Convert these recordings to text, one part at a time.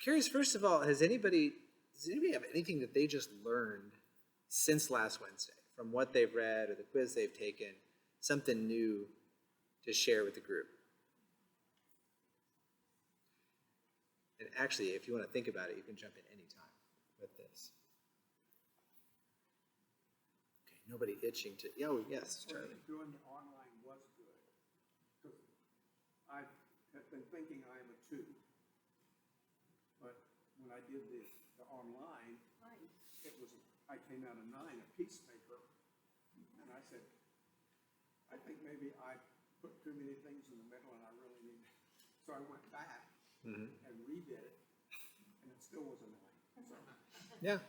curious, first of all, does anybody have anything that they just learned since last Wednesday from what they've read or the quiz they've taken, something new to share with the group? And actually, if you want to think about it, you can jump in anytime with this. Okay, nobody itching to, oh, yes, Charlie. Doing the online was good. Because I have been thinking I am a 2. But when I did the online, I came out a 9, a peacemaker. And I said, I think maybe I put too many things in the middle and I really need to. So I went back and redid it, and it still was a 9. So. Yeah.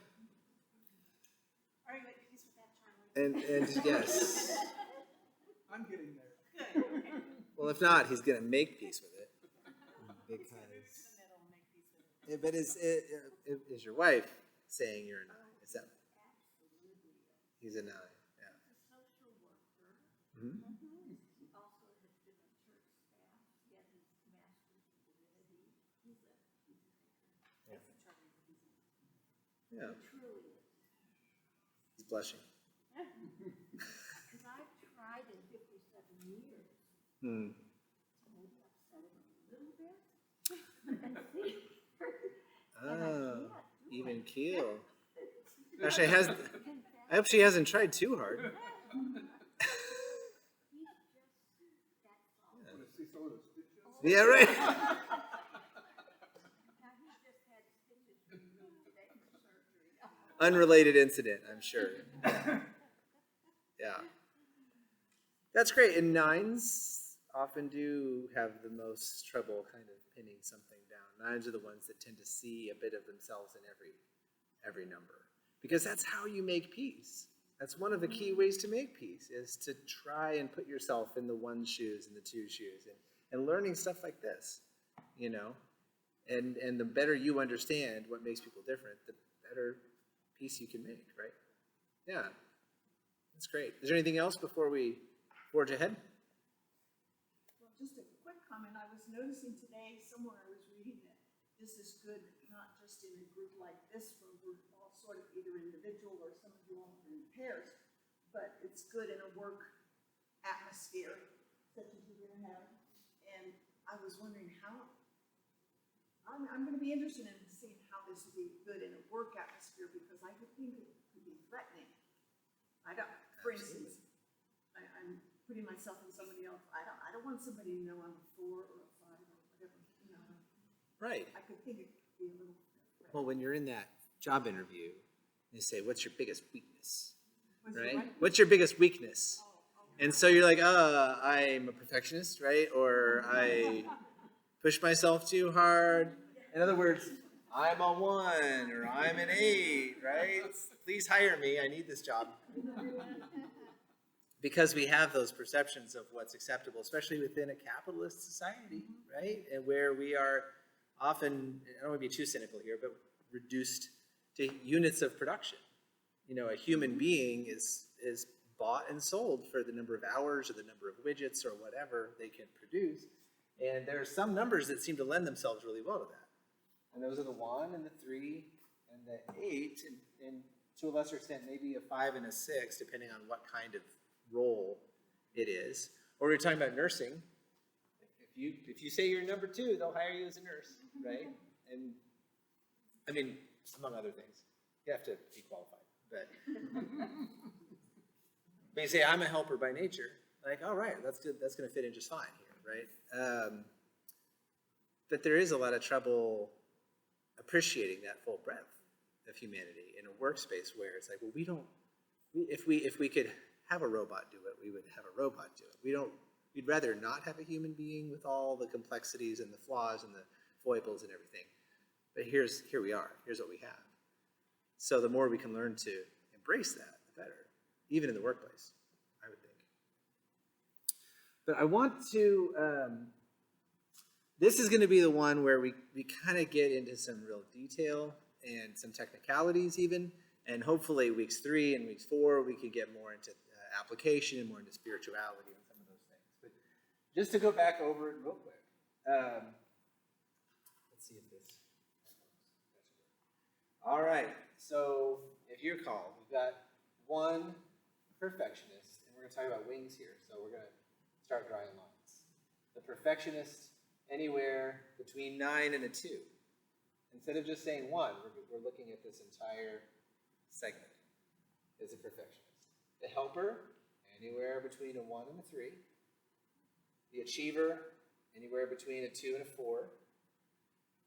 Are you at peace with that, Charlie? And yes. I'm getting there. Good. Okay. Well, if not, he's going to make peace with it. Because, yeah, but is your wife saying you're a 9? Is that? Absolutely. He's a 9. Yeah. He's a social worker. Mm-hmm. He also has been a church staff. He has his master's in divinity. He's a peacemaker. Yeah. That's a Charlie. Yeah. He truly is. He's blushing. Because I've tried in 57 years. Hmm. Maybe upset him a little bit. And see. Oh, even keel. Actually, I hope she hasn't tried too hard. He's just, that's all. Want to see some of the stitches? Yeah, right. Now he's just had stitches removed today for surgery. Unrelated incident, I'm sure. Yeah. That's great. And 9s often do have the most trouble kind of pinning something down. 9s are the ones that tend to see a bit of themselves in every number. Because that's how you make peace. That's one of the key ways to make peace, is to try and put yourself in the 1 shoes and the 2 shoes, and learning stuff like this, you know. And the better you understand what makes people different, the better peace you can make, right? Yeah. That's great. Is there anything else before we forge ahead? Well, just a quick comment. I was noticing today, somewhere I was reading that this is good, not just in a group like this, where we're all sort of either individual or some of you all are in pairs, but it's good in a work atmosphere, such as you're going to have. And I was wondering how, I'm going to be interested in seeing how this would be good in a work atmosphere, because I would think it could be threatening. For instance, I'm putting myself in somebody else. I don't want somebody to know I'm a 4 or a 5 or whatever. You know, Right. I could think it could be a little threatening. Well, when you're in that job interview, they say, what's your biggest weakness? Was it Right? right? What's your biggest weakness? Oh, okay. And so you're like, I'm a perfectionist, right? Or I push myself too hard. In other words, I'm a 1 or I'm an 8, right? Please hire me. I need this job. Because we have those perceptions of what's acceptable, especially within a capitalist society, right? And where we are often, I don't want to be too cynical here, but reduced to units of production. You know, a human being is bought and sold for the number of hours or the number of widgets or whatever they can produce. And there are some numbers that seem to lend themselves really well to that. And those are the 1 and the 3 and the 8, and to a lesser extent, maybe a 5 and a 6, depending on what kind of role it is. Or we're talking about nursing. If you say you're number 2, they'll hire you as a nurse, right? And I mean, among other things, you have to be qualified. But you say I'm a helper by nature, like, all right, that's good. That's going to fit in just fine here, right? But there is a lot of trouble appreciating that full breadth of humanity in a workspace where it's like, well, if we could have a robot do it, we would have a robot do it. We'd rather not have a human being with all the complexities and the flaws and the foibles and everything. But here we are. Here's what we have. So the more we can learn to embrace that, the better, even in the workplace, I would think. But I want to, this is going to be the one where we kind of get into some real detail and some technicalities even, and hopefully weeks 3 and weeks 4, we can get more into application and more into spirituality and some of those things. But just to go back over it real quick, let's see if this All right, so if you recall, we've got one perfectionist, and we're going to talk about wings here, so we're going to start drawing lines. The perfectionist, anywhere between 9 and a 2. Instead of just saying 1, we're looking at this entire segment, is a perfectionist. The helper, anywhere between a 1 and a 3. The achiever, anywhere between a 2 and a 4.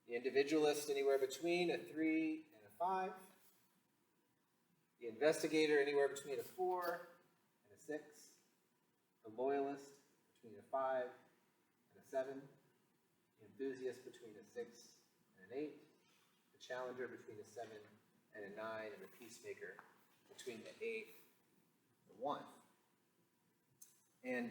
The individualist, anywhere between a 3 and a 5. The investigator, anywhere between a 4 and a 6. The loyalist, between a 5 and a 7. The enthusiast, between a 6 and an 8. The challenger, between a 7 and a 9. And the peacemaker, between the 8 and the 1. And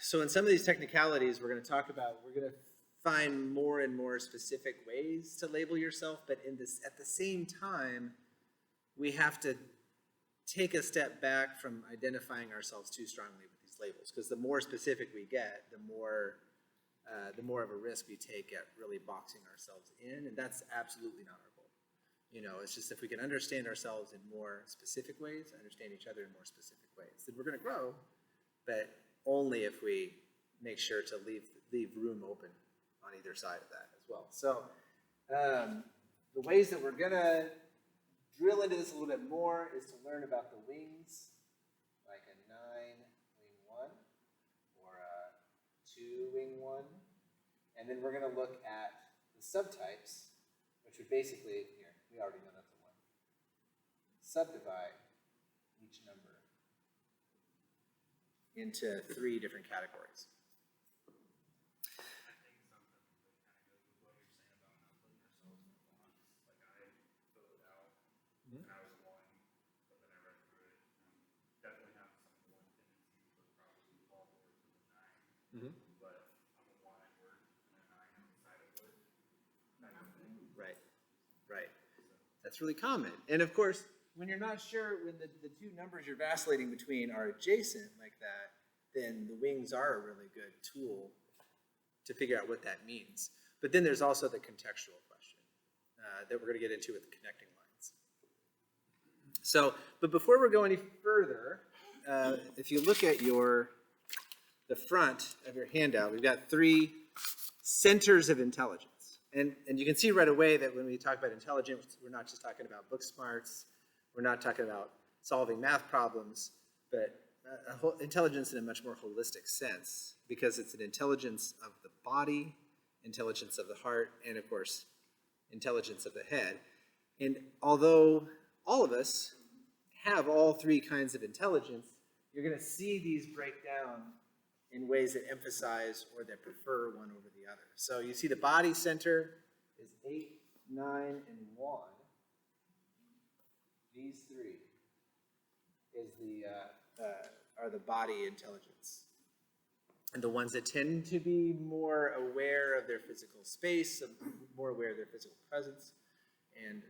so in some of these technicalities we're going to talk about, we're going to find more and more specific ways to label yourself, but at the same time, we have to take a step back from identifying ourselves too strongly with these labels, because the more specific we get, the more of a risk we take at really boxing ourselves in, and that's absolutely not our goal. You know, it's just if we can understand ourselves in more specific ways, understand each other in more specific ways, then we're going to grow, but only if we make sure to leave room open on either side of that as well. So the ways that we're going to drill into this a little bit more is to learn about the wings, like a 9-wing 1 or a 2-wing 1. And then we're going to look at the subtypes, which would basically, here, we already know that's a 1, subdivide each number into 3 different categories. I think something that kind of goes with what you're saying about not putting ourselves in a box. Like I filled it out, and I was a 1, but then I read through it, and definitely have some of the 1 tendencies, but probably fall more to the 9. But I'm a 1 at work and a 9 outside of work. Kind of thing. Right, right. That's really common. And of course, when you're not sure, when the 2 numbers you're vacillating between are adjacent like that, then the wings are a really good tool to figure out what that means. But then there's also the contextual question that we're going to get into with the connecting lines. So, but before we go any further, if you look at the front of your handout, we've got 3 centers of intelligence. And you can see right away that when we talk about intelligence, we're not just talking about book smarts, we're not talking about solving math problems, but intelligence in a much more holistic sense, because it's an intelligence of the body, intelligence of the heart, and of course, intelligence of the head. And although all of us have all 3 kinds of intelligence, you're going to see these break down in ways that emphasize or that prefer one over the other. So you see the body center is 8, 9, and 1. These 3 is are the body intelligence. And the ones that tend to be more aware of their physical space, more aware of their physical presence, and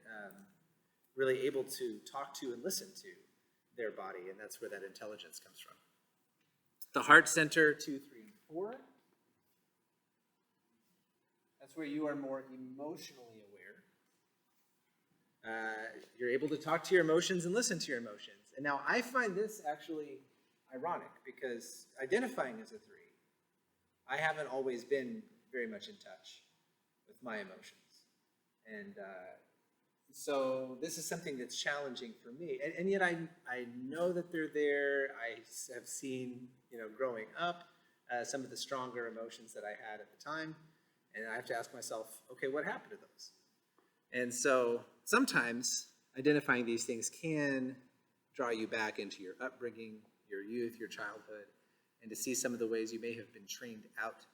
really able to talk to and listen to their body, and that's where that intelligence comes from. The heart center, 2, 3, and 4. That's where you are more emotionally aware. You're able to talk to your emotions and listen to your emotions. And now I find this actually ironic, because identifying as a 3, I haven't always been very much in touch with my emotions. And so this is something that's challenging for me. And yet I know that they're there. I have seen, growing up, some of the stronger emotions that I had at the time. And I have to ask myself, okay, what happened to those? And so sometimes identifying these things can draw you back into your upbringing, your youth, your childhood, and to see some of the ways you may have been trained out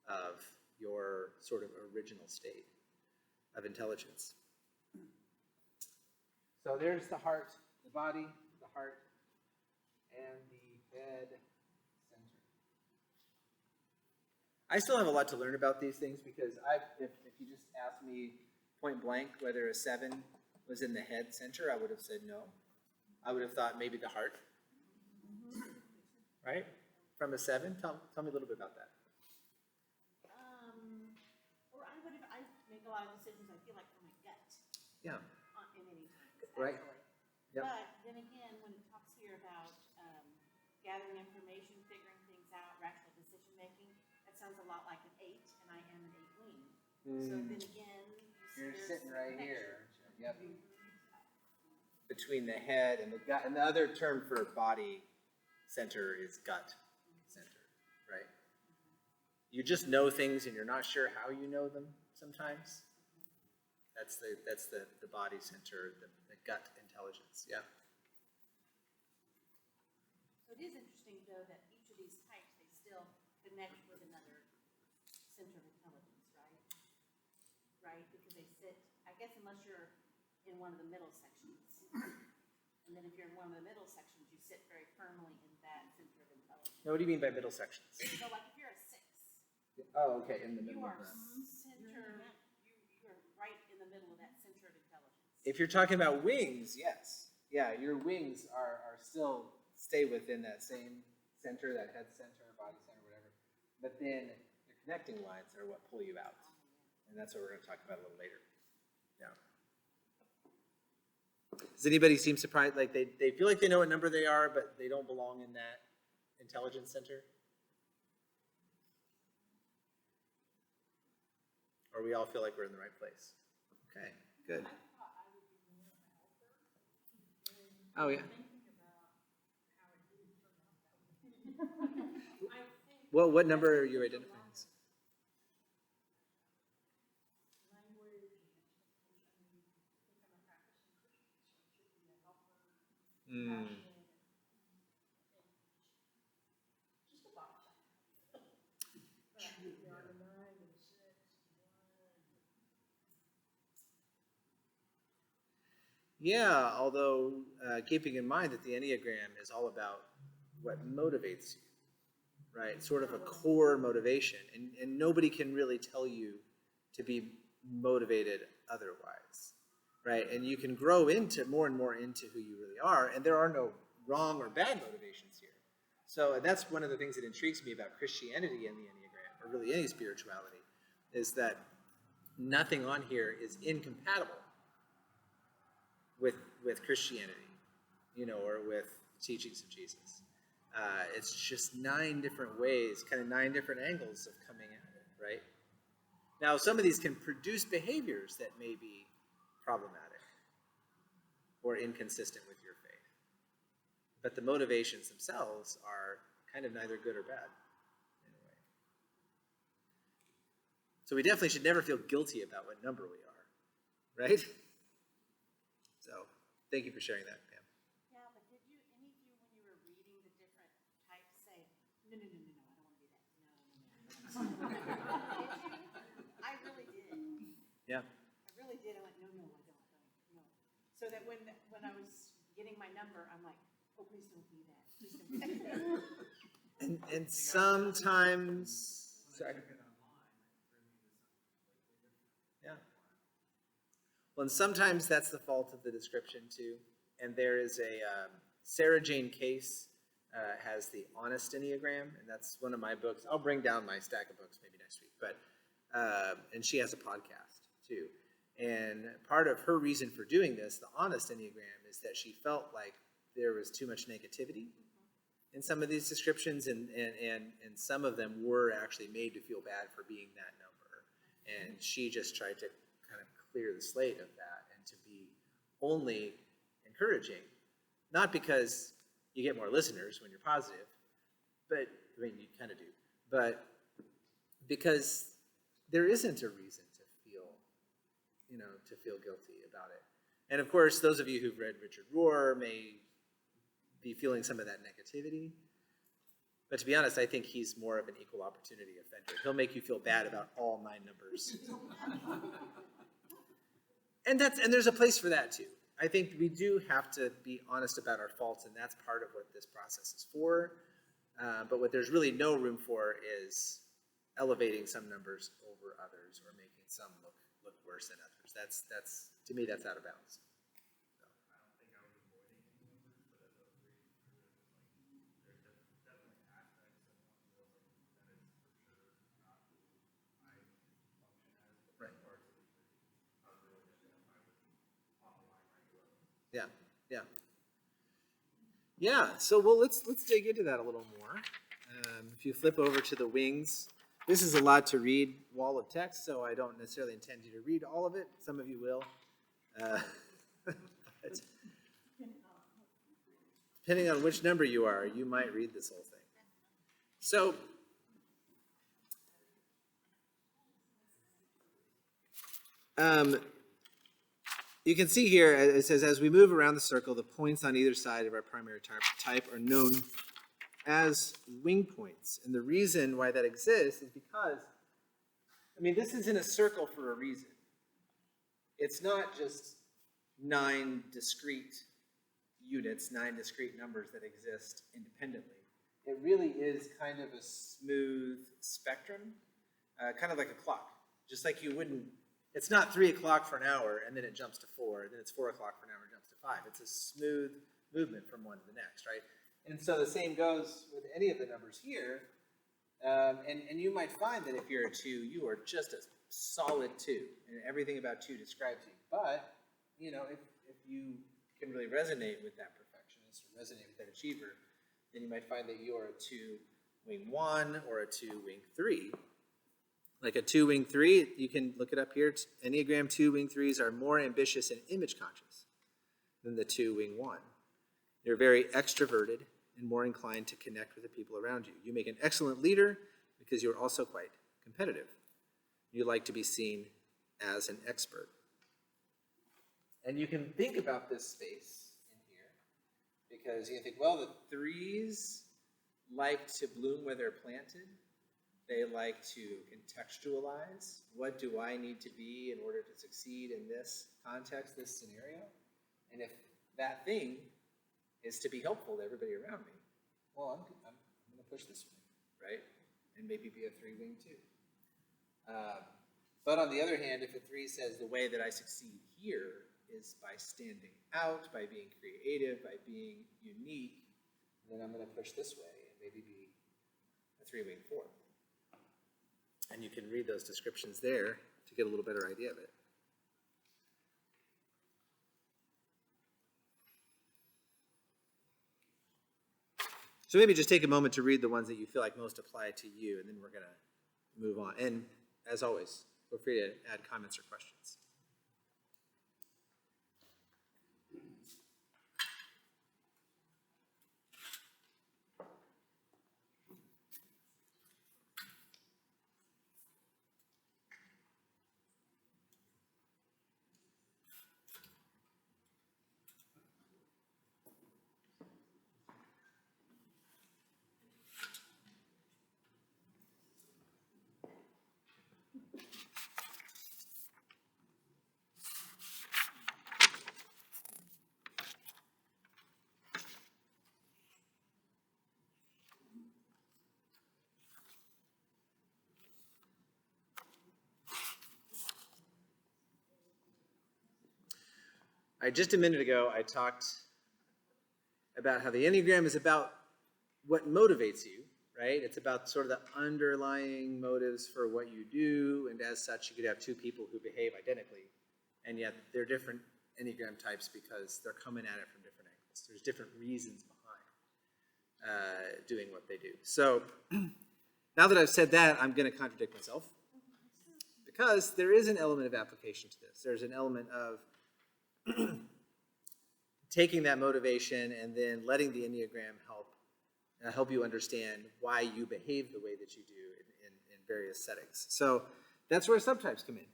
of your sort of original state of intelligence. So there's the heart, the body, the heart, and the head center. I still have a lot to learn about these things, because if you just asked me point blank whether a 7 was in the head center, I would have said no. I would have thought maybe the heart. Right? From a 7? Tell me a little bit about that. Or I make a lot of decisions, I feel like, from my gut. Yeah. In any times, Right. actually. Yep. But then again, when it talks here about gathering information, figuring things out, rational decision making, that sounds a lot like an 8, and I am an 8 wing. So then again, you see You're there's sitting some right connection. here. Yep. Between the head and the gut, and the other term for body center is gut center, right? You just know things and you're not sure how you know them sometimes. That's the body center, the gut intelligence, yeah. So it is interesting, though, that each of these types, they still connect with another center of intelligence, right? Right, because they sit, I guess unless you're in one of the middle sections. And then if you're in one of the middle sections, you sit very firmly in that center of intelligence. Now, what do you mean by middle sections? So like if you're a 6, Oh, okay, in the you middle. are center, you're right in the middle of that center of intelligence. If you're talking about wings, yes. Yeah, your wings are still stay within that same center, that head center, body center, whatever. But then the connecting lines are what pull you out. And that's what we're going to talk about a little later. Yeah. Does anybody seem surprised? Like they feel like they know what number they are, but they don't belong in that intelligence center? Or we all feel like we're in the right place? Okay, good. Oh, yeah. Well, what number are you identifying as? Yeah, although keeping in mind that the Enneagram is all about what motivates you, right? Sort of a core motivation. And nobody can really tell you to be motivated otherwise, right? And you can grow into more and more into who you really are, and there are no wrong or bad motivations here. So that's one of the things that intrigues me about Christianity and the Enneagram, or really any spirituality, is that nothing on here is incompatible with Christianity, or with the teachings of Jesus. It's just 9 different ways, kind of 9 different angles of coming at it, right? Now, some of these can produce behaviors that may be problematic or inconsistent with your faith. But the motivations themselves are kind of neither good or bad in a way. So we definitely should never feel guilty about what number we are, right? So, thank you for sharing that, Pam. Yeah, but did you, any of you, when you were reading the different types, say, no, I don't want to do that. No. Did you? I really did. Yeah. I really did. I went, no, I don't. So that when I was getting my number, I'm like, oh, please don't do that. Please don't do that. And sometimes, sorry. Yeah. Well, and sometimes that's the fault of the description too. And there is a Sarah Jane Case has the Honest Enneagram, and that's one of my books. I'll bring down my stack of books maybe next week. But and she has a podcast too. And part of her reason for doing this, the Honest Enneagram, is that she felt like there was too much negativity in some of these descriptions, and some of them were actually made to feel bad for being that number. And she just tried to kind of clear the slate of that and to be only encouraging, not because you get more listeners when you're positive, but I mean, you kind of do, but because there isn't a reason to feel guilty about it. And of course, those of you who've read Richard Rohr may be feeling some of that negativity. But to be honest, I think he's more of an equal opportunity offender. He'll make you feel bad about all 9 numbers. And there's a place for that too. I think we do have to be honest about our faults, and that's part of what this process is for. But what there's really no room for is elevating some numbers over others or making some look worse than others. That's to me, that's out of bounds. I don't think I was avoiding any numbers, but as I was reading through it, there's definitely aspects of one that is for sure not who I function as, but Right. parts of it Yeah. Yeah, so well, let's dig into that a little more. If you flip over to the wings, this is a lot to read, wall of text, so I don't necessarily intend you to read all of it. Some of you will. But depending on which number you are, you might read this whole thing. So, you can see here, it says, as we move around the circle, the points on either side of our primary type are known as wing points. And the reason why that exists is because, this is in a circle for a reason. It's not just 9 discrete units, 9 discrete numbers that exist independently. It really is kind of a smooth spectrum, kind of like a clock. Just like you wouldn't, it's not 3 o'clock for an hour and then it jumps to 4, then it's 4 o'clock for an hour and jumps to 5. It's a smooth movement from one to the next, right? And so the same goes with any of the numbers here. And you might find that if you're a 2, you are just a solid 2, and everything about 2 describes you. But, if you can really resonate with that perfectionist or resonate with that achiever, then you might find that you are a 2 wing 1 or a 2 wing 3. Like a 2 wing 3, you can look it up here. Enneagram 2 wing 3s are more ambitious and image conscious than the 2 wing 1. They're very extroverted and more inclined to connect with the people around you. You make an excellent leader because you're also quite competitive. You like to be seen as an expert. And you can think about this space in here because you can think, well, the 3s like to bloom where they're planted. They like to contextualize. What do I need to be in order to succeed in this context, this scenario? And if that thing is to be helpful to everybody around me, well, I'm going to push this way, right? And maybe be a 3 wing 2. But on the other hand, if a 3 says the way that I succeed here is by standing out, by being creative, by being unique, then I'm going to push this way and maybe be a 3 wing 4. And you can read those descriptions there to get a little better idea of it. So maybe just take a moment to read the ones that you feel like most apply to you, and then we're going to move on. And as always, feel free to add comments or questions. Just a minute ago, I talked about how the Enneagram is about what motivates you, right? It's about sort of the underlying motives for what you do, and as such, you could have 2 people who behave identically, and yet they're different Enneagram types because they're coming at it from different angles. There's different reasons behind doing what they do. So now that I've said that, I'm going to contradict myself because there is an element of application to this. There's an element of taking that motivation and then letting the Enneagram help you understand why you behave the way that you do in various settings. So that's where subtypes come in.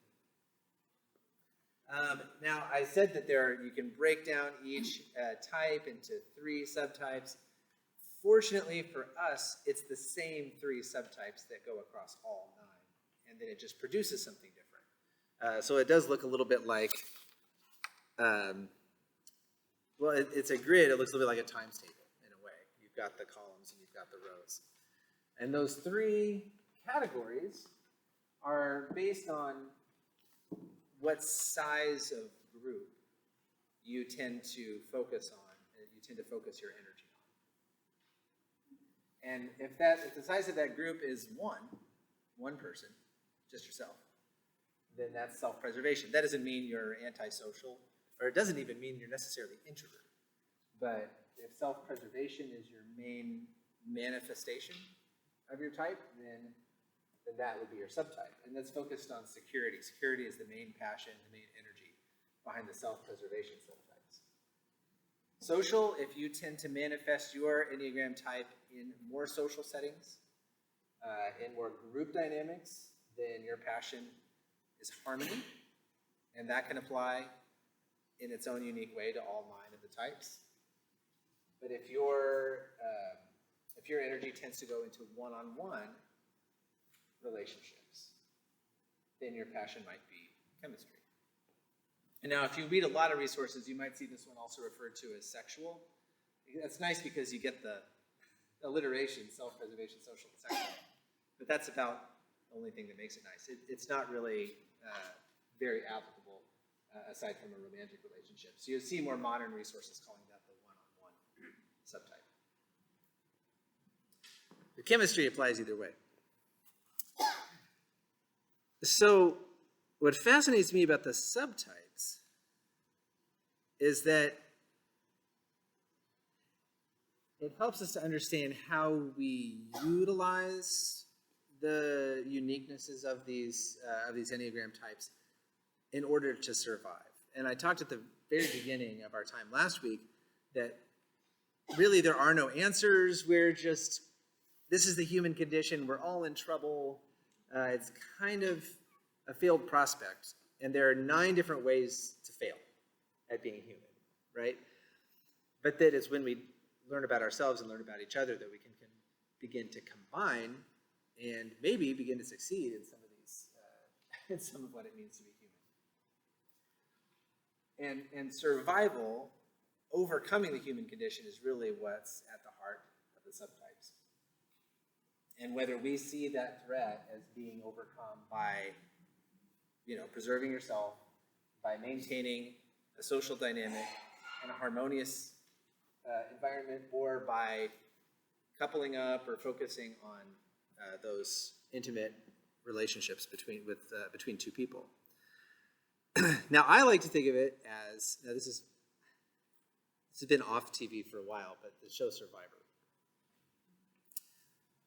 Now, I said that you can break down each type into 3 subtypes. Fortunately for us, it's the same 3 subtypes that go across all 9, and then it just produces something different. So it does look a little bit like, it's a grid. It looks a little bit like a times table in a way. You've got the columns and you've got the rows. And those 3 categories are based on what size of group you tend to focus on, and you tend to focus your energy on. And if the size of that group is one person, just yourself, then that's self-preservation. That doesn't mean you're antisocial, or it doesn't even mean you're necessarily introverted. But if self-preservation is your main manifestation of your type, then that would be your subtype. And that's focused on security. Security is the main passion, the main energy behind the self-preservation subtypes. Social, if you tend to manifest your Enneagram type in more social settings, in more group dynamics, then your passion is harmony. And that can apply in its own unique way to all 9 of the types. But if your energy tends to go into one-on-one relationships, then your passion might be chemistry. And now if you read a lot of resources, you might see this one also referred to as sexual. That's nice because you get the alliteration, self-preservation, social, and sexual. But that's about the only thing that makes it nice. It's not really very applicable aside from a romantic relationship. So you'll see more modern resources calling that the one-on-one subtype. The chemistry applies either way. So what fascinates me about the subtypes is that it helps us to understand how we utilize the uniquenesses of these Enneagram types in order to survive. And I talked at the very beginning of our time last week that really there are no answers. This is the human condition. We're all in trouble. It's kind of a failed prospect. And there are 9 different ways to fail at being human, right? But that is when we learn about ourselves and learn about each other that we can begin to combine and maybe begin to succeed in some of these, in some of what it means to be human. And survival, overcoming the human condition, is really what's at the heart of the subtypes. And whether we see that threat as being overcome by, preserving yourself, by maintaining a social dynamic and a harmonious environment, or by coupling up or focusing on those intimate relationships between 2 people. Now, I like to think of it as, this has been off TV for a while, but the show Survivor.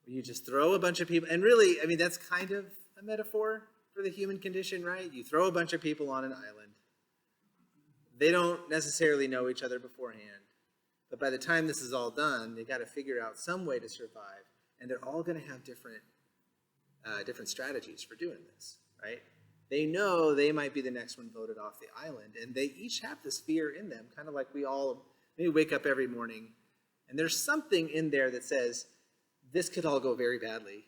Where you just throw a bunch of people, and really, that's kind of a metaphor for the human condition, right? You throw a bunch of people on an island. They don't necessarily know each other beforehand, but by the time this is all done, they got to figure out some way to survive, and they're all going to have different strategies for doing this, right? They know they might be the next one voted off the island, and they each have this fear in them, kind of like we all maybe wake up every morning, and there's something in there that says, this could all go very badly,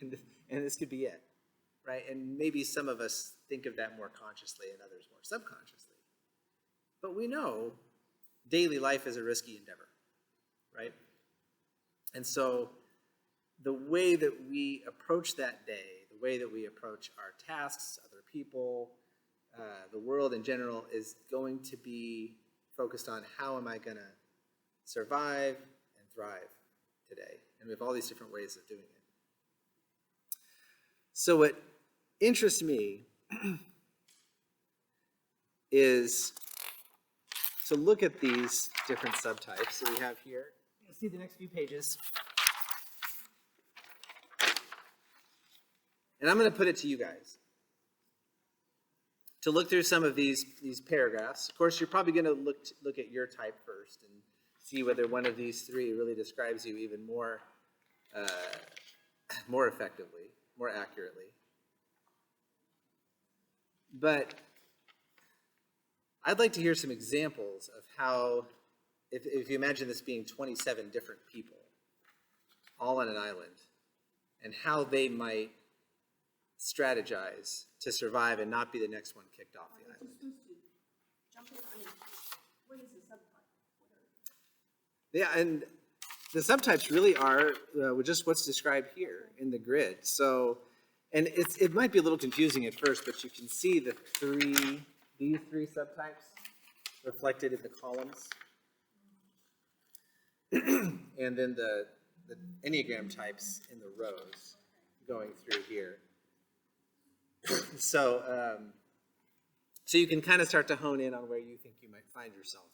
and this could be it, right? And maybe some of us think of that more consciously and others more subconsciously. But we know daily life is a risky endeavor, right? And so the way that we approach that day, the way that we approach our tasks, other people, the world in general, is going to be focused on how am I going to survive and thrive today. And we have all these different ways of doing it. So what interests me is to look at these different subtypes that we have here. You'll see the next few pages. And I'm going to put it to you guys to look through some of these paragraphs. Of course, you're probably going to look at your type first and see whether one of these 3 really describes you even more effectively, more accurately. But I'd like to hear some examples of how, if you imagine this being 27 different people, all on an island, and how they might strategize to survive and not be the next one kicked off the island. Are you supposed to jump in? What is a subtype? Yeah, and the subtypes really are just what's described here in the grid. So, and it might be a little confusing at first, but you can see these 3 subtypes reflected in the columns. And then the Enneagram types in the rows going through here. So So you can kind of start to hone in on where you think you might find yourself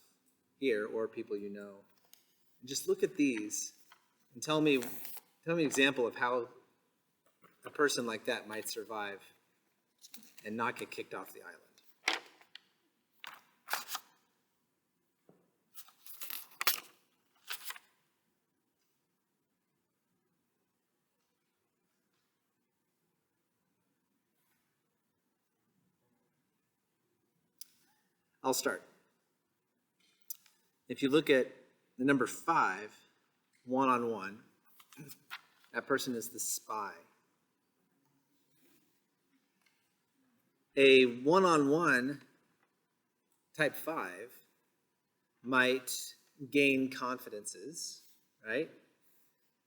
here or people you know. And just look at these and tell me an example of how a person like that might survive and not get kicked off the island. I'll start. If you look at the number 5, one-on-one, that person is the spy. A one-on-one type 5 might gain confidences, right?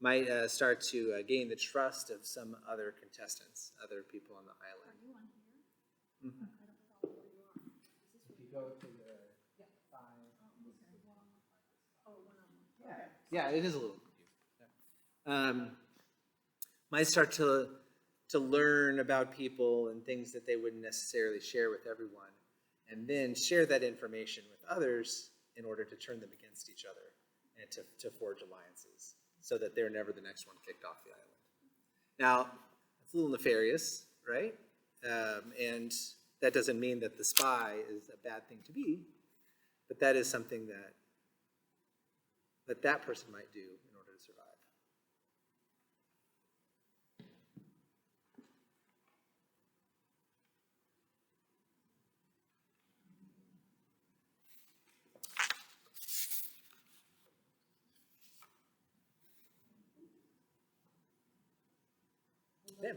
Might start to gain the trust of some other contestants, other people on the island. Are you on here? Mhm. I don't follow where you are. Is this If you go to the 5. Oh, one-on-one. Yeah, it is a little confusing. Might start to learn about people and things that they wouldn't necessarily share with everyone, and then share that information with others in order to turn them against each other and to forge alliances so that they're never the next one kicked off the island. Now, it's a little nefarious, right? And that doesn't mean that the spy is a bad thing to be, but that is something that person might do in order to survive. Yeah.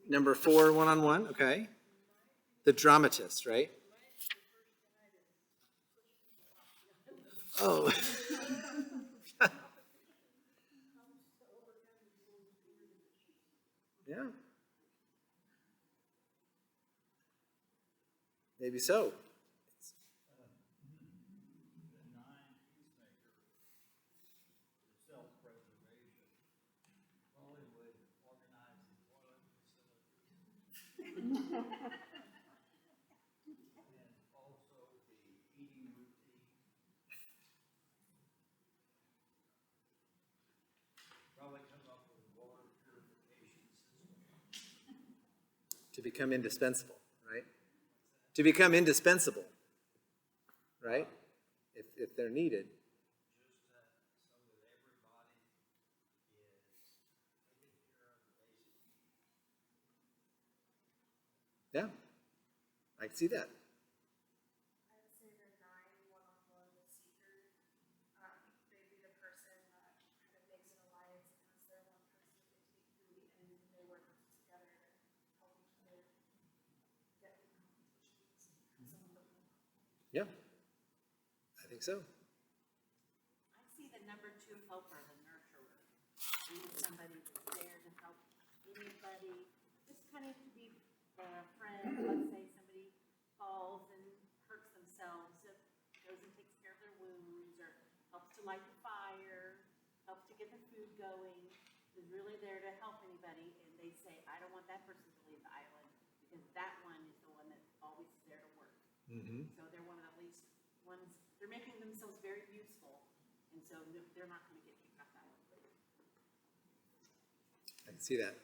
Number 4, one-on-one, okay. The dramatist, right? Oh. Yeah. Maybe so. To become indispensable, right? To become indispensable, right? If they're needed. Yeah, I can see that. I would say the 9 one-on-one with seeker. They'd be the person that kind of makes an alliance and has their one person that they take through the end, and they work together to help each other get through competitions. Yeah, I think so. I see the number 2 helper, the nurturer. Being somebody that's there to help anybody, just kind of to be a friend. Let's say somebody falls and hurts themselves, goes and takes care of their wounds, or helps to light the fire, helps to get the food going, is really there to help anybody. And they say, I don't want that person to leave the island because that one is the one that's always there to work. Mm-hmm. So they're one of the least ones, they're making themselves very useful, and so they're not going to get kicked off the island. I can see that.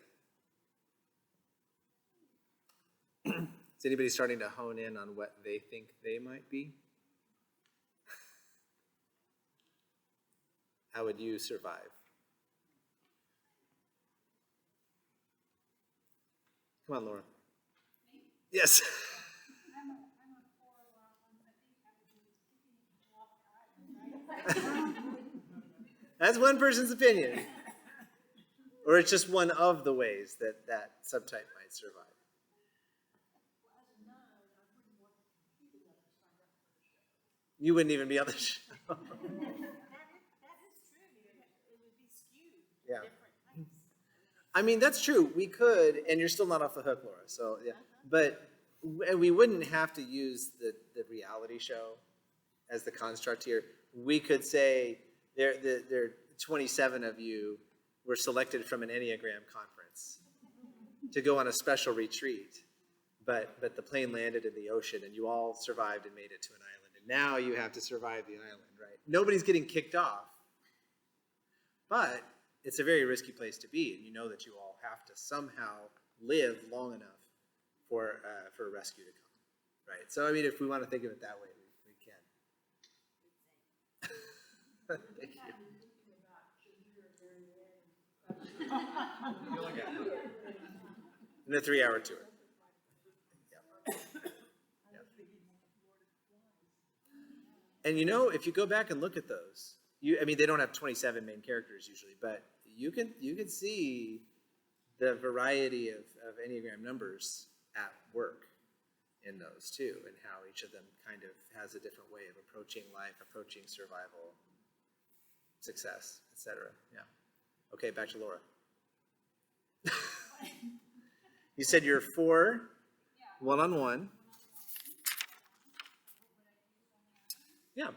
Is anybody starting to hone in on what they think they might be? How would you survive? Come on, Laura. Yes. I'm a 4 one-on-one. I think I would be kicking people off the island, right? That's one person's opinion. Or it's just one of the ways that that subtype might survive. You wouldn't even be on the show. That is true. It would be skewed. Yeah. Different types. I mean, that's true. We could, and you're still not off the hook, Laura. So, yeah. But we wouldn't have to use the reality show as the construct here. We could say there 27 of you were selected from an Enneagram conference to go on a special retreat. but the plane landed in the ocean and you all survived and made it to an island. And now you have to survive the island, right? Nobody's getting kicked off, but it's a very risky place to be, and you know that you all have to somehow live long enough for a rescue to come, right? So I mean, if we want to think of it that way, we can. Thank you. In the 3-hour tour. Yeah. Yeah. And you know, if you go back and look at those, I mean, they don't have 27 main characters usually, but you can see the variety of Enneagram numbers at work in those too, and how each of them kind of has a different way of approaching life, approaching survival, success, etc. Yeah. Okay, back to Laura. You said you're 4 one-on-one. Yeah.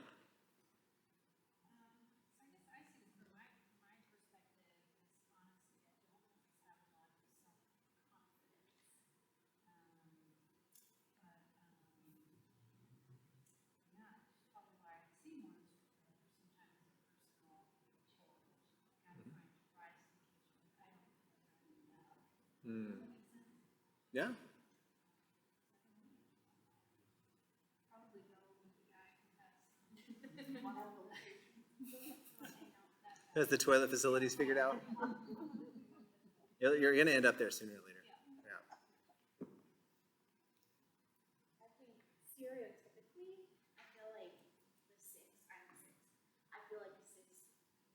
Mm. Yeah. Has the toilet facilities figured out? You're going to end up there sooner or later. Yeah. I think stereotypically, I feel like the 6, I'm a 6. I feel like the 6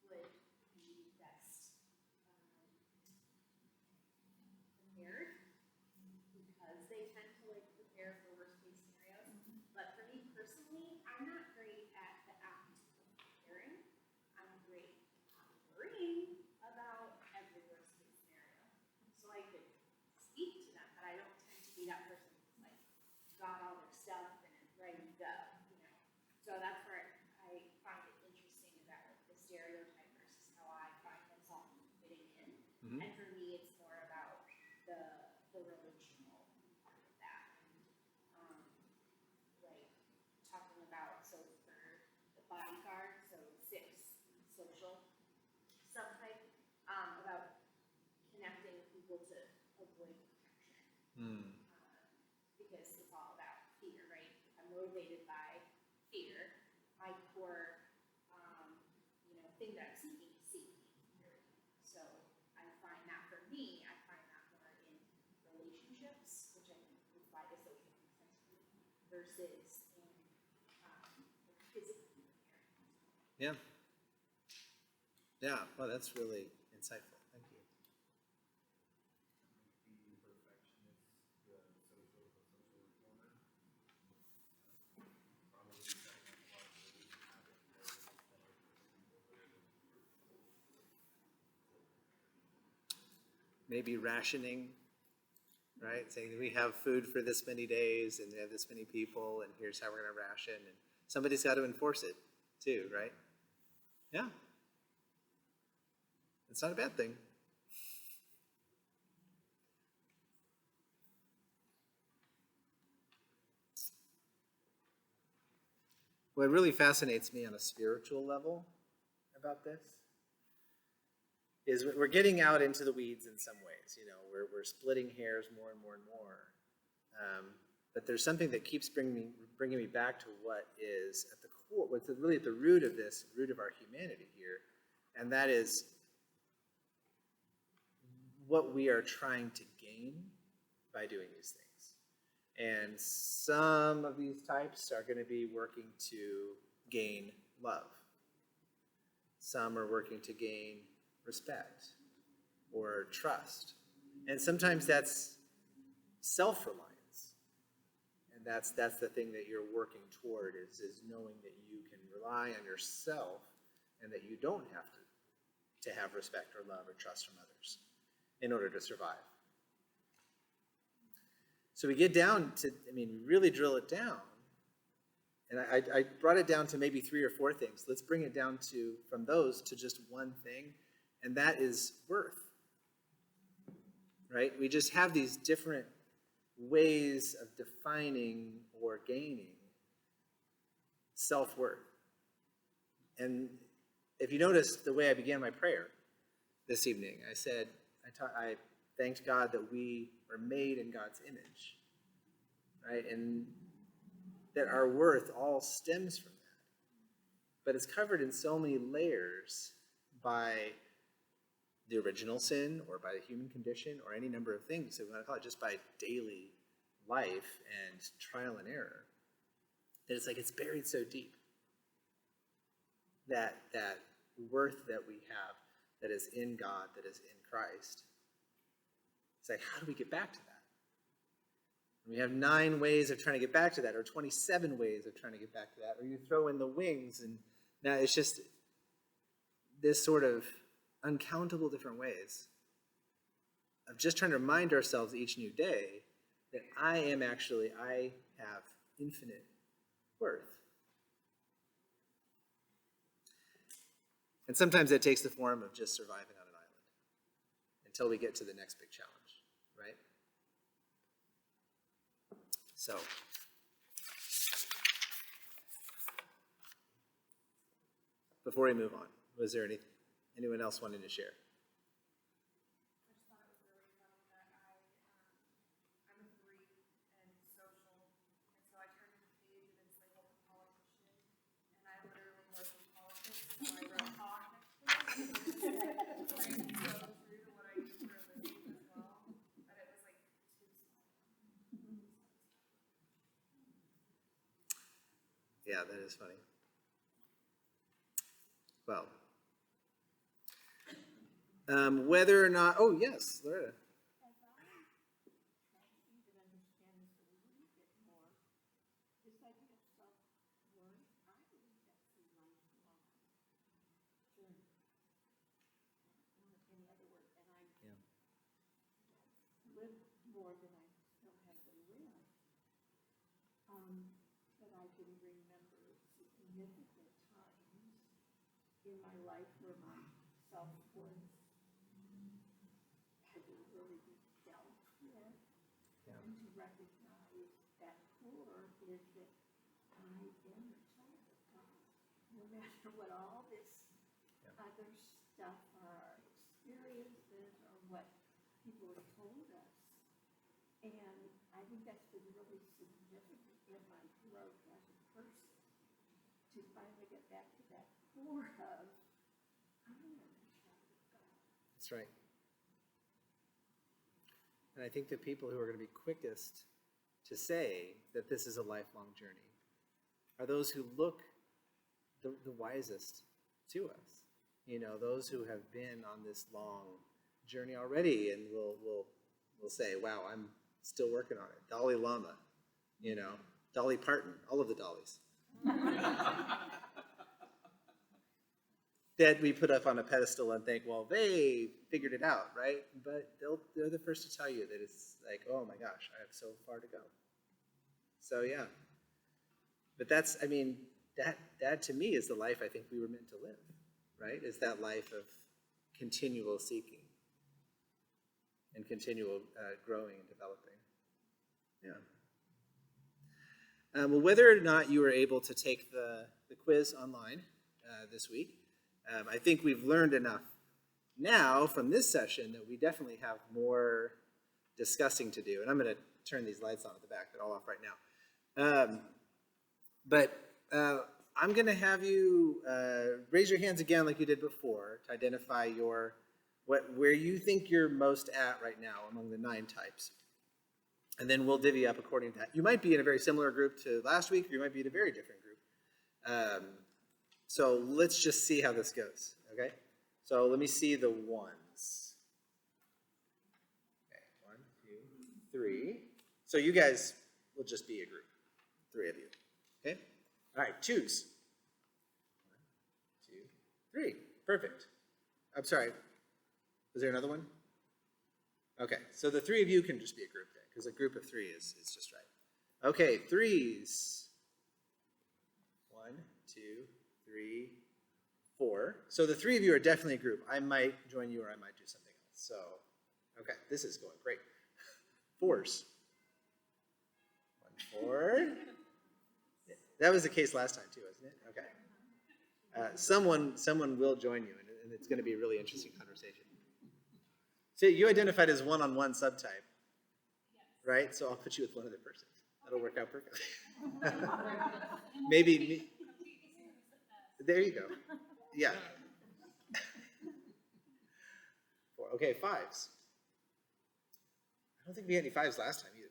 would be best prepared because they tend to like prepare for worst case scenarios. But for me personally, I'm not great at the act of preparing. I'm great at worrying about every worst case scenario. So I could speak to them, but I don't tend to be that person who's like got all their stuff and is ready to go, you know. So that's where I find it interesting about like the stereotype versus how I find myself fitting in. Mhm. And for me, it's more about the relational part of that, and like talking about, so for the bodyguard, so 6 social subtype, about connecting with people to avoid protection. Mm. Because it's all about fear, right? If I'm motivated by fear, my core, thing that I'm seeking is safety. So I find that for me, I find that more in relationships, which I think is why the social makes sense to me, versus in physically preparing. Yeah. Yeah. Well, that's really insightful. Thank you. The perfectionist, the social reformer. Probably second largely habit more than Maybe rationing, right? Saying we have food for this many days and we have this many people and here's how we're going to ration. And somebody's got to enforce it too, right? Yeah. It's not a bad thing. What really fascinates me on a spiritual level about this is we're getting out into the weeds in some ways. You know, we're splitting hairs more and more and more. But there's something that keeps bringing me back to what is at the core, what's really at the root of this, root of our humanity here, and that is what we are trying to gain by doing these things. And some of these types are going to be working to gain love. Some are working to gain respect or trust. And sometimes that's self-reliance. And that's the thing that you're working toward is knowing that you can rely on yourself and that you don't have to have respect or love or trust from others in order to survive. So we get down to, really drill it down. And I brought it down to maybe 3 or 4 things. Let's bring it down from those to just one thing, and that is worth. Right? We just have these different ways of defining or gaining self-worth. And if you notice the way I began my prayer this evening, I said, I thanked God that we were made in God's image, right? And that our worth all stems from that. But it's covered in so many layers by the original sin or by the human condition or any number of things that we want to call it, just by daily life and trial and error, that it's like it's buried so deep. That worth that we have that is in God, that is in Christ. It's like, how do we get back to that? And we have 9 ways of trying to get back to that, or 27 ways of trying to get back to that, or you throw in the wings, and now it's just this sort of uncountable different ways of just trying to remind ourselves each new day that I have infinite worth. And sometimes it takes the form of just surviving on an island until we get to the next big challenge, right? So, before we move on, was there anyone else wanting to share? I just thought it was really funny that I'm a 3 in social, and so I turned to the page and it's labeled politician, and I literally work in politics, so I wrote talk next to it. Like, so true to what I do for a living as well, but it was like too small. Yeah, that is funny. Well, whether or not, oh yes, Loretta. As I try to even understand this a little bit more, this idea of self-worth, I believe that's a lifelong journey. In other words, and I've lived more than I still have to live. But I can remember significant times in my life where my self-worth had to really be dealt with, and to recognize that core is that I am a child of God. No matter what all this other stuff or our experiences or what people have told us. And I think that's been really significant in my growth as a person, to finally get back to that core of, I am a child of God. That's right. And I think the people who are going to be quickest to say that this is a lifelong journey are those who look the wisest to us. You know, those who have been on this long journey already and will say, wow, I'm still working on it. Dalai Lama, you know, Dolly Parton, all of the Dollys. That we put up on a pedestal and think, well, they figured it out, right? But they're the first to tell you that it's like, oh my gosh, I have so far to go. So yeah. But that's, I mean, that to me is the life I think we were meant to live, right? Is that life of continual seeking and continual growing and developing. Yeah. Well, whether or not you were able to take the quiz online this week, I think we've learned enough now from this session that we definitely have more discussing to do. And I'm going to turn these lights on at the back. They're all off right now. But I'm going to have you raise your hands again like you did before to identify where you think you're most at right now among the 9 types. And then we'll divvy up according to that. You might be in a very similar group to last week, or you might be in a very different group. So let's just see how this goes, okay? So let me see the ones. Okay, 1, 2, 3. So you guys will just be a group, 3 of you, okay? All right, 2s. 1, 2, 3. Perfect. I'm sorry. Was there another one? Okay, so the 3 of you can just be a group then, because a group of 3 is just right. Okay, 3s. 1, 2, 3, 4. So the 3 of you are definitely a group. I might join you or I might do something else. So, okay, this is going great. 4s. Or, that was the case last time too, wasn't it? Okay. Someone will join you, and it's going to be a really interesting conversation. So you identified as one-on-one subtype, right? So I'll put you with one other person. That'll work out perfectly. Maybe me. There you go. Yeah. Four. Okay, fives. I don't think we had any fives last time either.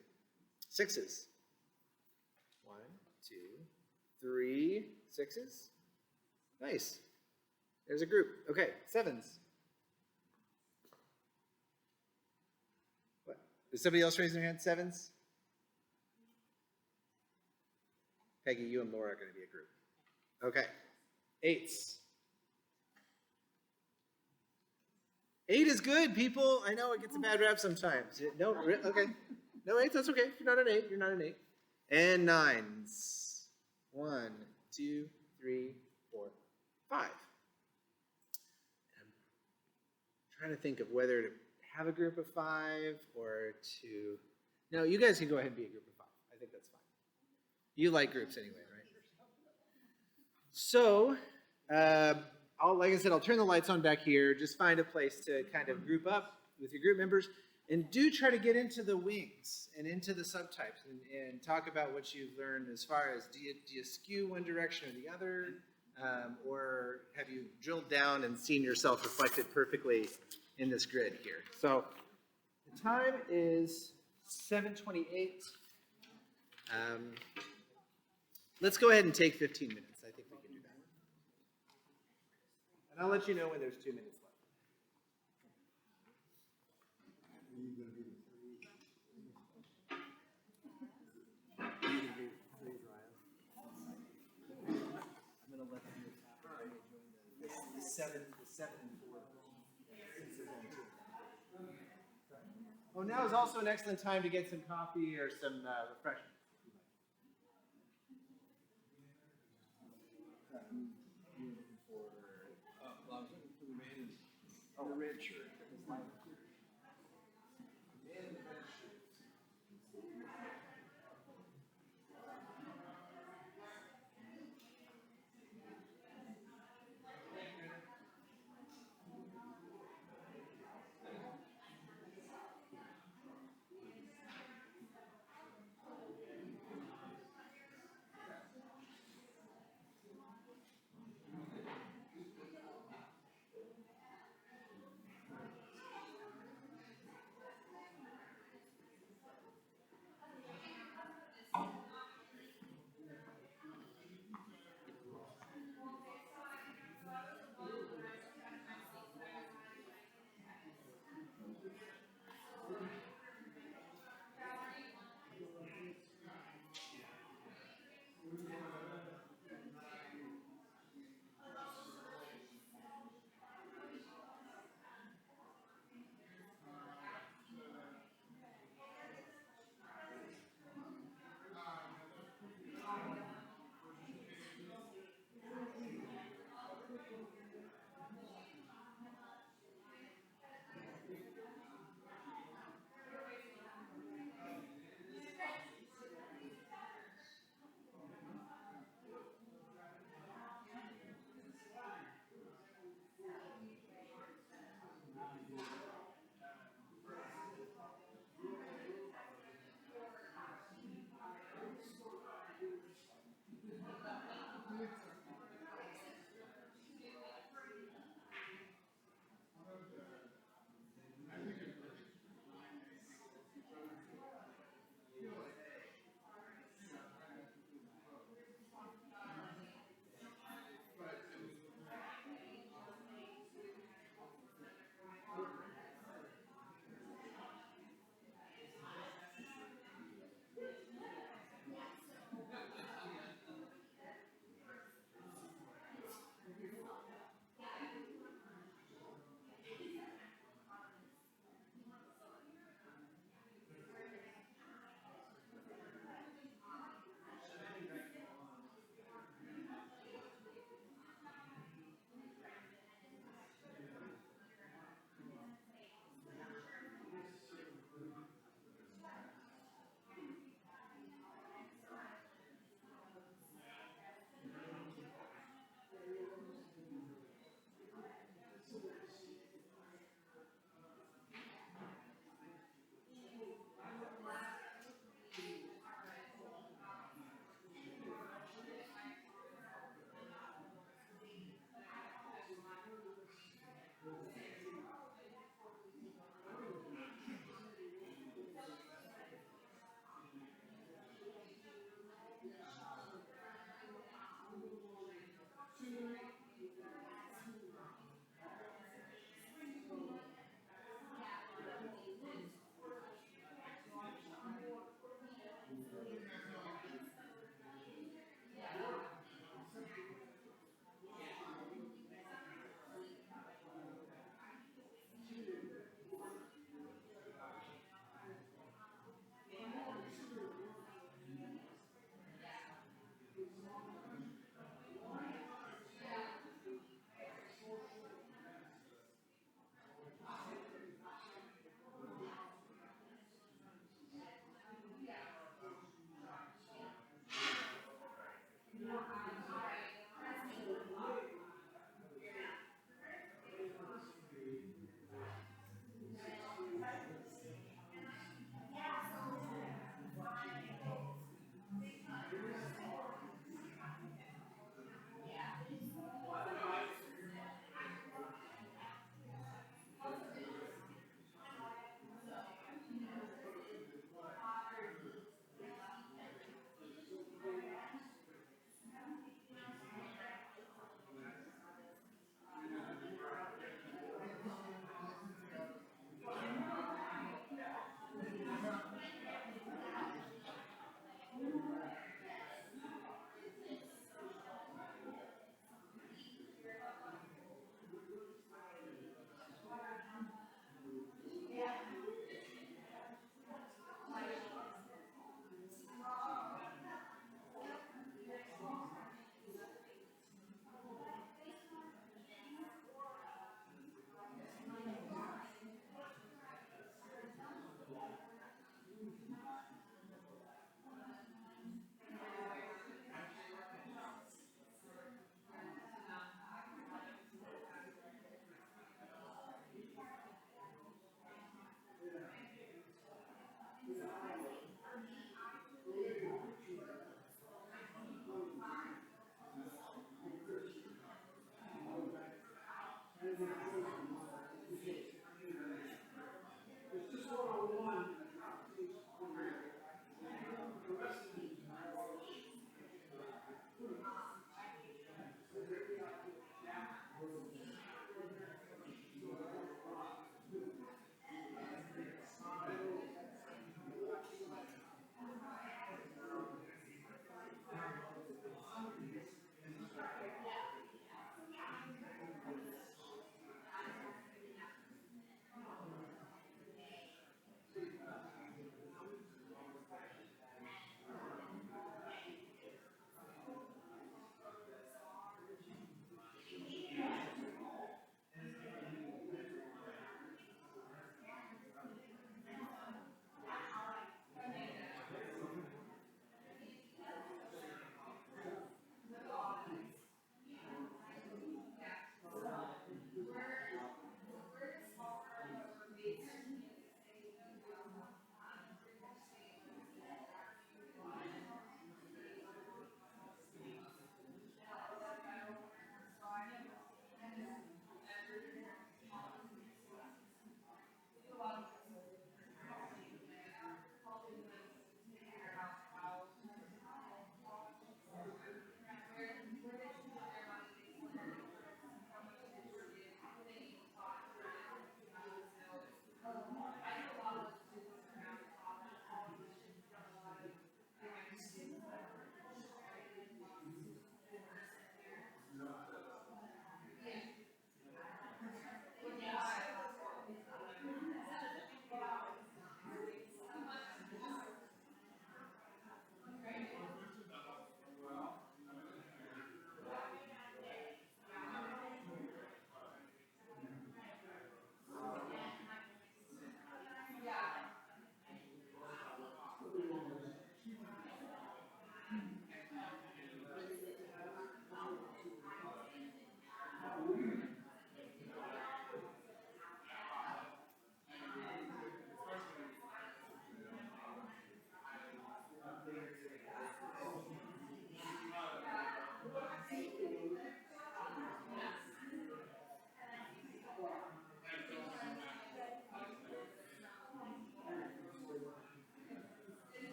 Sixes. 1, 2, 3 sixes. Nice. There's a group. Okay, sevens. What? Is somebody else raising their hand? Sevens? Peggy, you and Laura are going to be a group. Okay. Eights. 8 is good, people. I know it gets a bad rap sometimes. No, okay. No, 8, that's okay. You're not an 8. You're not an 8. And nines. 1, 2, 3, 4, 5. I'm trying to think of whether to have a group of 5 or to... No, you guys can go ahead and be a group of 5. I think that's fine. You like groups anyway, right? So, like I said, I'll turn the lights on back here. Just find a place to kind of group up with your group members. And do try to get into the wings and into the subtypes and talk about what you've learned as far as do you skew one direction or the other? Or have you drilled down and seen yourself reflected perfectly in this grid here? So the time is 7:28. Let's go ahead and take 15 minutes. I think we can do that. And I'll let you know when there's 2 minutes left. I'm going to let them do the 7 and 4. Since there's only 2. Oh, now is also an excellent time to get some coffee or some refreshments. Well, I was looking for the man in the red shirt.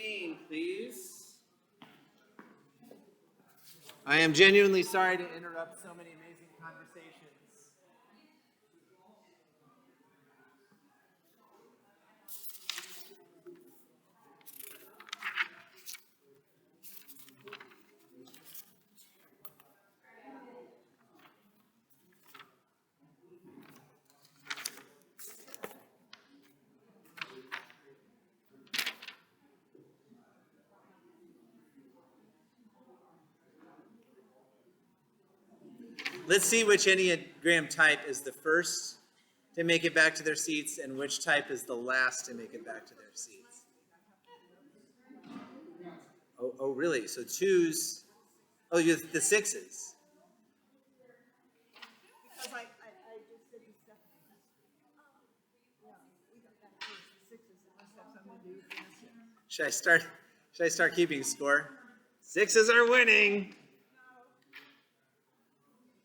remain, please. I am genuinely sorry to interrupt so many amazing conversations. Let's see which Enneagram type is the first to make it back to their seats and which type is the last to make it back to their seats. Oh, really? So twos. Oh, you're the sixes. Because I just did the stuff. Yeah, we got that first, the sixes, it must have something to do with the six. Should I start keeping score? Sixes are winning.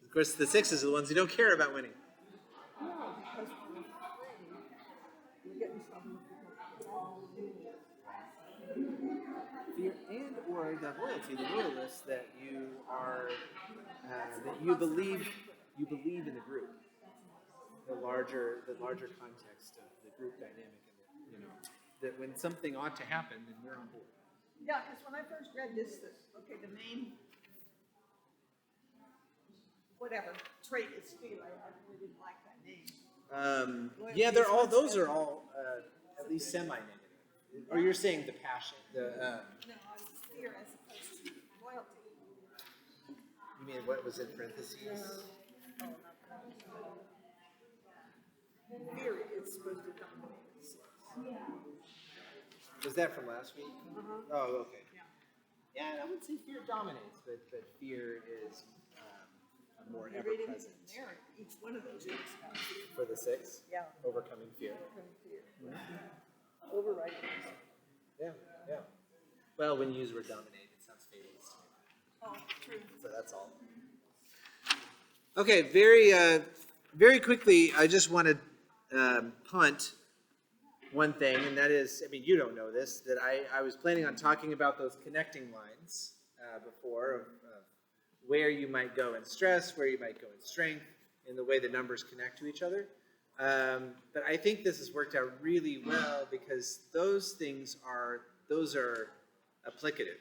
Of course, the sixes are the ones who don't care about winning. No, because we're getting something with all Fear and or the loyalty, the loyalists that you are, that you believe in the group, the larger context of the group dynamic, and that when something ought to happen, then we're on board. Yeah, because when I first read this, okay, the main, whatever, trait is fear. I really didn't like that name. Yeah, those are all at least semi-negative. Or you're saying the passion, No, I was fear as opposed to loyalty. you mean what was in parentheses? Oh, not that. Fear is supposed to come with six. Was that from last week? Uh-huh. Oh, okay. Yeah. Yeah, I would say fear dominates, but fear is more You're ever reading present. there, each one of those is about fear. For the six, Yeah. overcoming fear. Overcoming fear. Overriding. Yeah. Well, when you use the word dominate, it sounds fatalist to me. Oh, true. So that's all. Okay, very quickly, I just want to punt one thing, and that is, I mean, you don't know this, that I was planning on talking about those connecting lines before of where you might go in stress, where you might go in strength, in the way the numbers connect to each other. But I think this has worked out really well because those are applicative.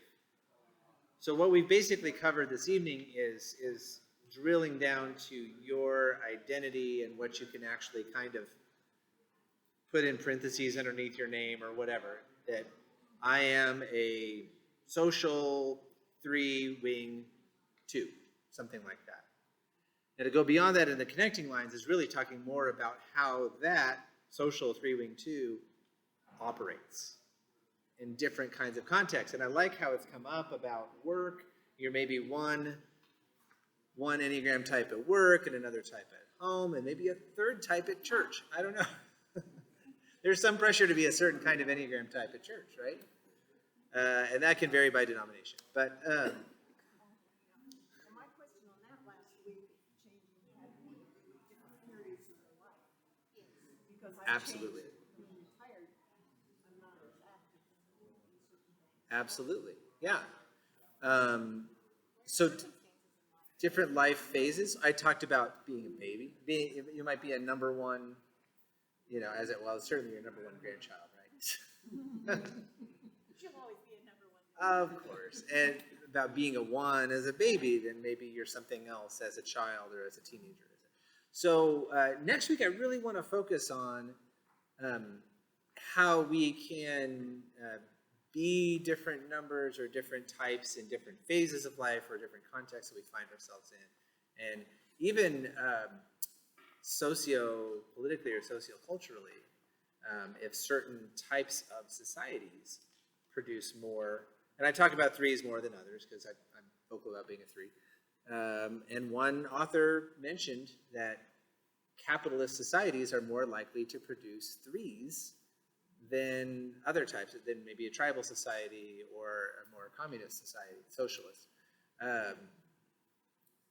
So what we've basically covered this evening is drilling down to your identity and what you can actually kind of put in parentheses underneath your name or whatever, that I am a social 3-wing 2, something like that. Now to go beyond that in the connecting lines is really talking more about how that social 3-wing 2 operates in different kinds of contexts. And I like how it's come up about work. You're maybe one Enneagram type at work and another type at home and maybe a third type at church. I don't know. There's some pressure to be a certain kind of Enneagram type at church, right? And that can vary by denomination. But Well, my question on that last week, changing had to do with different periods in your life. Because I absolutely. changed being retired, I'm not as active in certain things. Absolutely, yeah. So different life phases. I talked about being a baby. You might be a number one, certainly your number one grandchild, right? She'll always be a number one. Of course. And about being a 1 as a baby, then maybe you're something else as a child or as a teenager. So next week I really want to focus on how we can be different numbers or different types in different phases of life or different contexts that we find ourselves in. And even socio-politically or socioculturally, if certain types of societies produce more, and I talk about 3s more than others because I'm vocal about being a 3. And one author mentioned that capitalist societies are more likely to produce 3s than other types, than maybe a tribal society or a more communist society, socialist.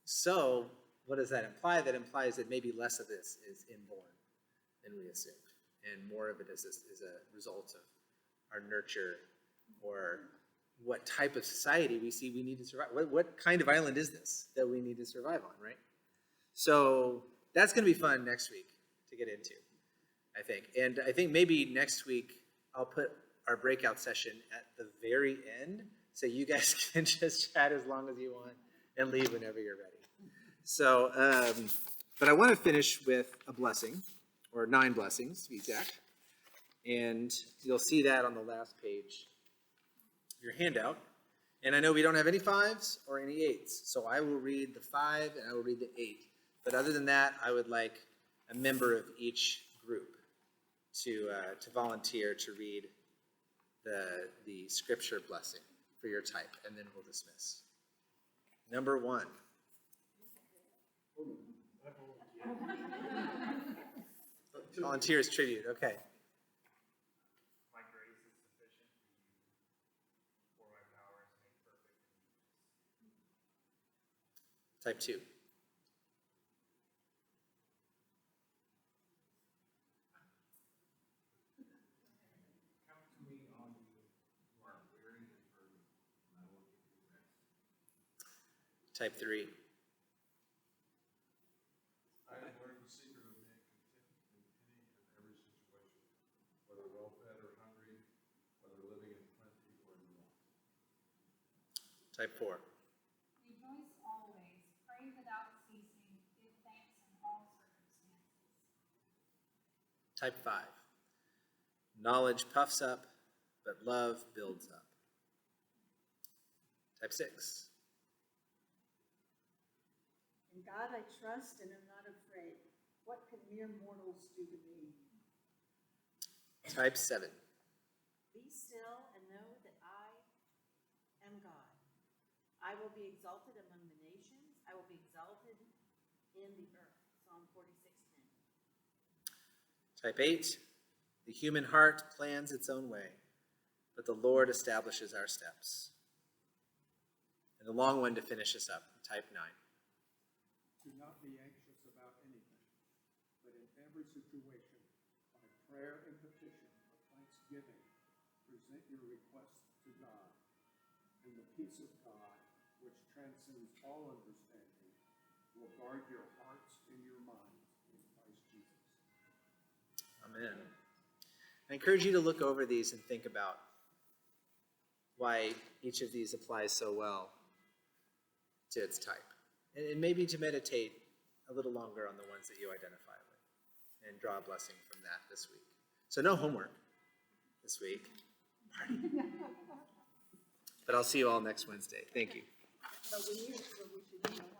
So what does that imply? That implies that maybe less of this is inborn than we assumed, and more of it is a result of our nurture or what type of society we see we need to survive. What kind of island is this that we need to survive on, right? So that's going to be fun next week to get into, I think. And I think maybe next week I'll put our breakout session at the very end so you guys can just chat as long as you want and leave whenever you're ready. So, but I want to finish with a blessing, or 9 blessings to be exact. And you'll see that on the last page of your handout. And I know we don't have any 5s or any 8s, so I will read the 5 and I will read the 8. But other than that, I would like a member of each group to volunteer to read the scripture blessing for your type, and then we'll dismiss. Number 1. Volunteers tribute, okay. My grace is sufficient for you, for my power is made perfect in weakness. Type 2. Count to me all you who are weary and burdened, and I will give you rest. Type 3. I have learned the secret of being content in any and every situation, whether well-fed or hungry, whether living in plenty or in want. Type 4. Rejoice always, pray without ceasing, give thanks in all circumstances. Type 5. Knowledge puffs up, but love builds up. Type 6. In God I trust and am not afraid. What can mere mortals do to me? Type 7. Be still and know that I am God. I will be exalted among the nations. I will be exalted in the earth. Psalm 46:10. Type 8. The human heart plans its own way, but the Lord establishes our steps. And the long one to finish us up, type 9. Do not be anxious about anything, but in every situation, by prayer and petition of thanksgiving, present your requests to God, and the peace of God, which transcends all understanding, will guard your hearts and your minds in Christ Jesus. Amen. I encourage you to look over these and think about why each of these applies so well to its type. And maybe to meditate a little longer on the ones that you identify with and draw a blessing from that this week. So no homework this week. But I'll see you all next Wednesday. Thank you. But we should, you know,